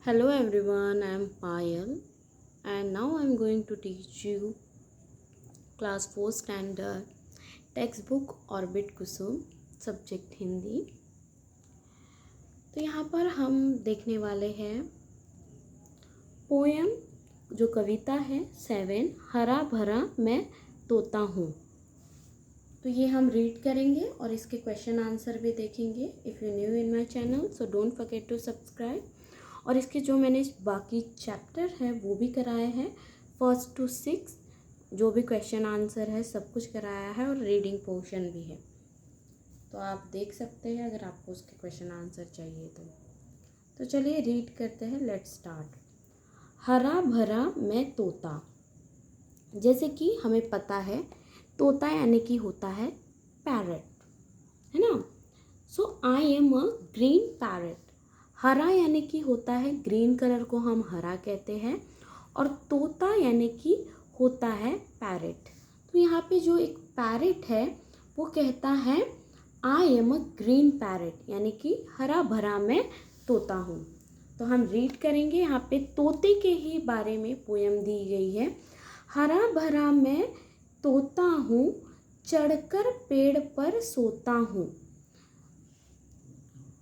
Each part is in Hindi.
Hello everyone, I am Payal and now I am going to teach you class 4 standard textbook Orbit Kusum subject Hindi. तो यहाँ पर हम देखने वाले हैं पोएम जो कविता है 7 हरा भरा मैं तोता हूँ। तो ये हम रीड करेंगे और इसके क्वेश्चन आंसर भी देखेंगे। If you new in my channel so don't forget to subscribe. और इसके जो मैंने बाकी चैप्टर है वो भी कराए हैं 1 to 6, जो भी क्वेश्चन आंसर है सब कुछ कराया है और रीडिंग पोर्शन भी है, तो आप देख सकते हैं अगर आपको उसके क्वेश्चन आंसर चाहिए तो चलिए रीड करते हैं। Let's start. हरा भरा मैं तोता। जैसे कि हमें पता है तोता यानी कि होता है पैरट, है ना। So I am a green parrot. हरा यानी कि होता है ग्रीन कलर को हम हरा कहते हैं और तोता यानी कि होता है पैरट। तो यहाँ पे जो एक पैरट है वो कहता है आई एम अ ग्रीन पैरट, यानी कि हरा भरा मैं तोता हूँ। तो हम रीड करेंगे। यहाँ पे तोते के ही बारे में पोयम दी गई है। हरा भरा मैं तोता हूँ, चढ़कर पेड़ पर सोता हूँ,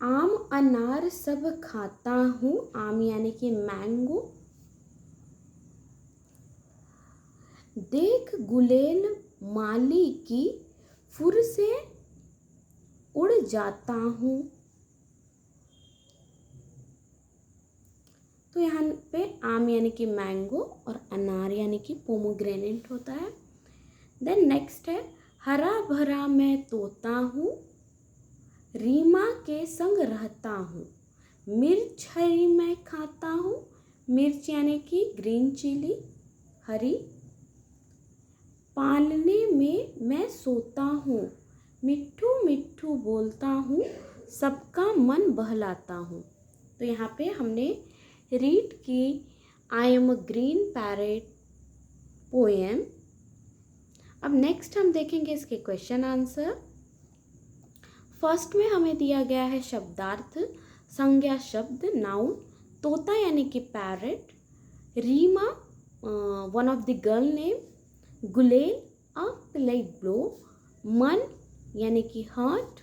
आम अनार सब खाता हूँ। आम यानी कि मैंगो। देख गुलेल माली की फुर से उड़ जाता हूँ। तो यहाँ पे आम यानी कि मैंगो और अनार यानी कि पोमोग्रेनेट होता है। देन नेक्स्ट है हरा भरा मैं तोता हूँ, रीमा के संग रहता हूँ, मिर्च हरी मैं खाता हूँ। मिर्च यानी कि ग्रीन चिली, हरी। पालने में मैं सोता हूँ, मिट्ठू मिट्ठू बोलता हूँ, सबका मन बहलाता हूँ। तो यहाँ पे हमने रीड की आई am a green parrot poem. अब नेक्स्ट हम देखेंगे इसके क्वेश्चन आंसर। फर्स्ट में हमें दिया गया है शब्दार्थ, संज्ञा शब्द नाउन, तोता यानी कि parrot, Reema one of the girl name, गुलेल अ पोलाइट ब्लो, मन यानी कि हार्ट,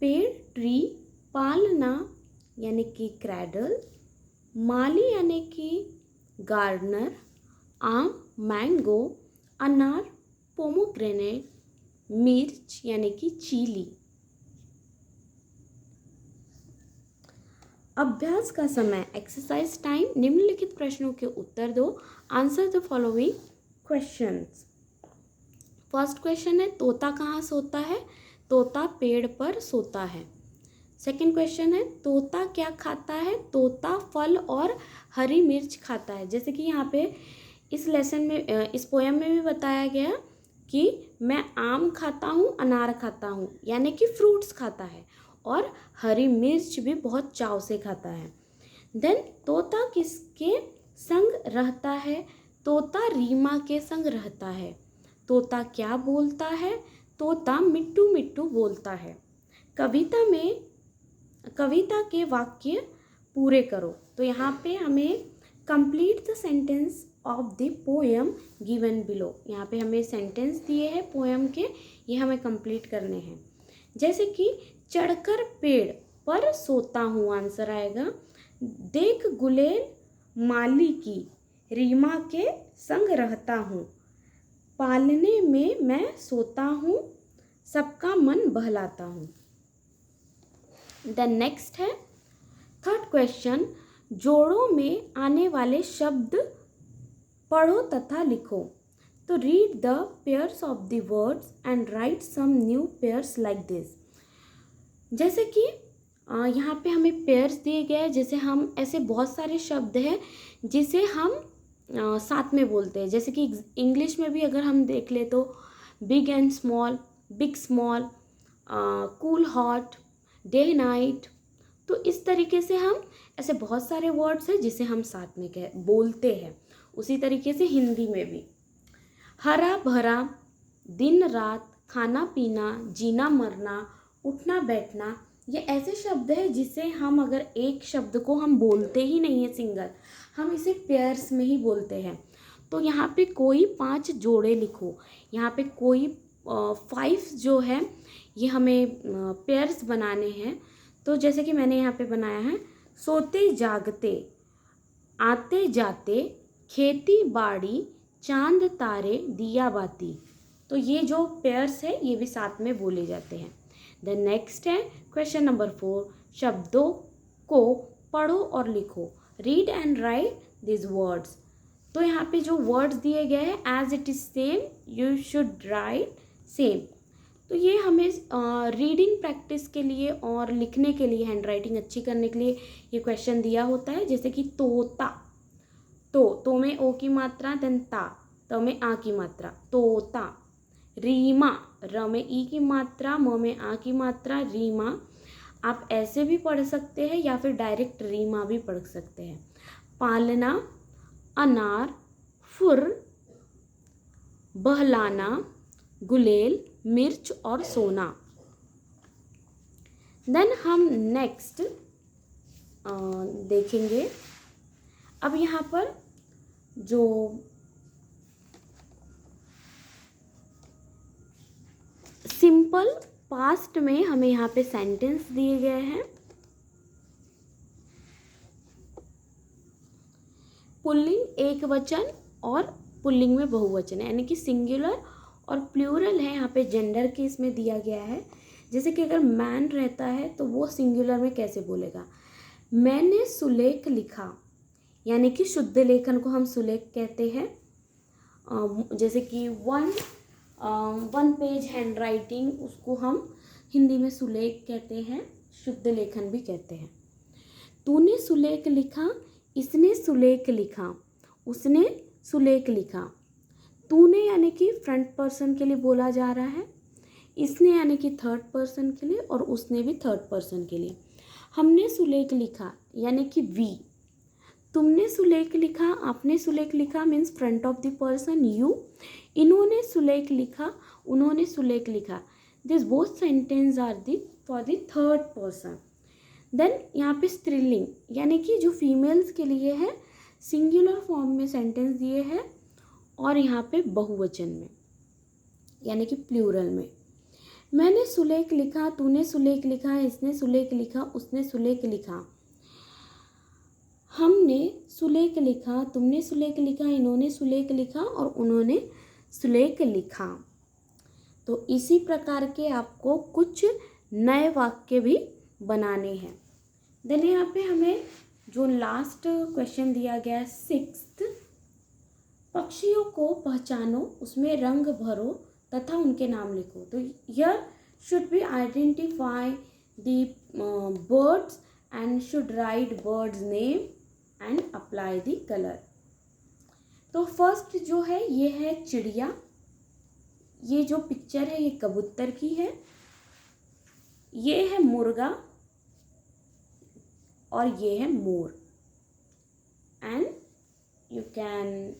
पेड़ ट्री, पालना यानी कि क्रैडल, माली यानी कि गार्डनर, आम मैंगो, अनार पोमोग्रेनेट, मिर्च यानी कि चिली। अभ्यास का समय एक्सरसाइज टाइम। निम्नलिखित प्रश्नों के उत्तर दो। Answer the following questions. First question है तोता कहाँ सोता है? तोता पेड़ पर सोता है। सेकंड क्वेश्चन है तोता क्या खाता है? तोता फल और हरी मिर्च खाता है। जैसे कि यहाँ पे इस लेसन में इस पोएम में भी बताया गया कि मैं आम खाता हूँ, अनार खाता हूँ, यानी कि फ्रूट्स खाता है, और हरी मिर्च भी बहुत चाव से खाता है। देन तोता किसके संग रहता है? तोता रीमा के संग रहता है। तोता क्या बोलता है? तोता मिट्टू मिट्टू बोलता है। कविता के वाक्य पूरे करो। तो यहाँ पे हमें complete the sentence of the poem given below. यहाँ पे हमें सेंटेंस दिए हैं पोएम के, ये हमें कंप्लीट करने हैं। जैसे कि चढ़कर पेड़ पर सोता हूँ, आंसर आएगा। देख गुलेल माली की, रीमा के संग रहता हूँ, पालने में मैं सोता हूँ, सबका मन बहलाता हूँ। देन नेक्स्ट है थर्ड क्वेश्चन, जोड़ों में आने वाले शब्द पढ़ो तथा लिखो। तो read the pairs of the words and write some new pairs like this. जैसे कि यहाँ पे हमें पेयर्स दिए गए हैं। जैसे हम ऐसे बहुत सारे शब्द हैं जिसे हम साथ में बोलते हैं। जैसे कि इंग्लिश में भी अगर हम देख ले तो big and small, big small, cool hot, day night. तो इस तरीके से हम ऐसे बहुत सारे वर्ड्स हैं जिसे हम साथ में बोलते हैं। उसी तरीके से हिंदी में भी हरा भरा, दिन रात, खाना पीना, जीना मरना, उठना बैठना, ये ऐसे शब्द है जिसे हम अगर एक शब्द को हम बोलते ही नहीं है सिंगल, हम इसे पेयर्स में ही बोलते हैं। तो यहाँ पे कोई 5 जोड़े लिखो, यहाँ पे कोई 5 जो है ये हमें पेयर्स बनाने हैं। तो जैसे कि मैंने यहाँ पे बनाया है, सोते जागते, आते जाते, खेती बाड़ी, चांद तारे, दिया बाती। तो ये जो पेयर्स है ये भी साथ में बोले जाते हैं। द नेक्स्ट है क्वेश्चन नंबर 4, शब्दों को पढ़ो और लिखो, read and write this words. तो यहाँ पे जो वर्ड्स दिए गए हैं, as it is same you should write same. तो ये हमें रीडिंग प्रैक्टिस के लिए और लिखने के लिए, हैंड राइटिंग अच्छी करने के लिए ये क्वेश्चन दिया होता है। जैसे कि तोता, तो में ओ की मात्रा, देन त में आ की मात्रा, तोता। रीमा, र में ई की मात्रा, म में आ की मात्रा, रीमा। आप ऐसे भी पढ़ सकते हैं या फिर डायरेक्ट रीमा भी पढ़ सकते हैं। पालना, अनार, फुर, बहलाना, गुलेल, मिर्च और सोना। देन हम नेक्स्ट देखेंगे। अब यहाँ पर जो सिंपल पास्ट में हमें यहाँ पे सेंटेंस दिए गए हैं। पुल्लिंग एक वचन और पुल्लिंग में बहुवचन है, यानी कि सिंगुलर और प्लूरल है। यहाँ पे जेंडर के इसमें दिया गया है। जैसे कि अगर मैन रहता है तो वो सिंगुलर में कैसे बोलेगा, मैंने सुलेख लिखा, यानी कि शुद्ध लेखन को हम सुलेख कहते हैं। जैसे कि वन पेज हैंड राइटिंग, उसको हम हिंदी में सुलेख कहते हैं, शुद्ध लेखन भी कहते हैं। तूने सुलेख लिखा, इसने सुलेख लिखा, उसने सुलेख लिखा। तूने यानी कि फ्रंट पर्सन के लिए बोला जा रहा है, इसने यानी कि थर्ड पर्सन के लिए, और उसने भी थर्ड पर्सन के लिए। हमने सुलेख लिखा यानी कि वी। तुमने सुलेख लिखा, आपने सुलेख लिखा means front of the person you. इन्होंने सुलेख लिखा, उन्होंने सुलेख लिखा। This both sentence are the for the third person. Then यहाँ पे स्त्रीलिंग यानी कि जो फीमेल्स के लिए है, सिंगुलर फॉर्म में सेंटेंस दिए हैं, और यहाँ पे बहुवचन में यानी कि प्लूरल में। मैंने सुलेख लिखा, तूने सुलेख लिखा, इसने सुलेख लिखा, उसने सुलेख लिखा। हमने सुलेख लिखा, तुमने सुलेख लिखा, इन्होंने सुलेख लिखा, और उन्होंने सुलेख लिखा। तो इसी प्रकार के आपको कुछ नए वाक्य भी बनाने हैं। देन यहाँ पे हमें जो लास्ट क्वेश्चन दिया गया है 6th, पक्षियों को पहचानो, उसमें रंग भरो तथा उनके नाम लिखो। तो here should be identify the birds and should write birds name and apply the colour. तो फर्स्ट जो है ये है चिड़िया। ये जो पिक्चर है ये कबूतर की है। ये है मुर्गा और ये है मोर। And you can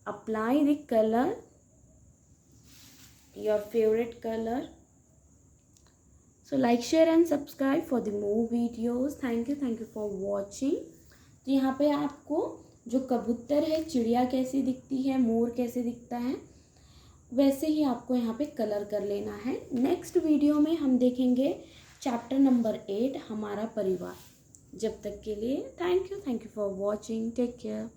apply the color, your favorite color. So like, share and subscribe for the more videos. Thank you for watching. तो यहाँ पे आपको जो कबूतर है, चिड़िया कैसी दिखती है, मोर कैसे दिखता है, वैसे ही आपको यहाँ पे कलर कर लेना है। नेक्स्ट वीडियो में हम देखेंगे चैप्टर नंबर 8, हमारा परिवार। जब तक के लिए thank you for watching. Take care.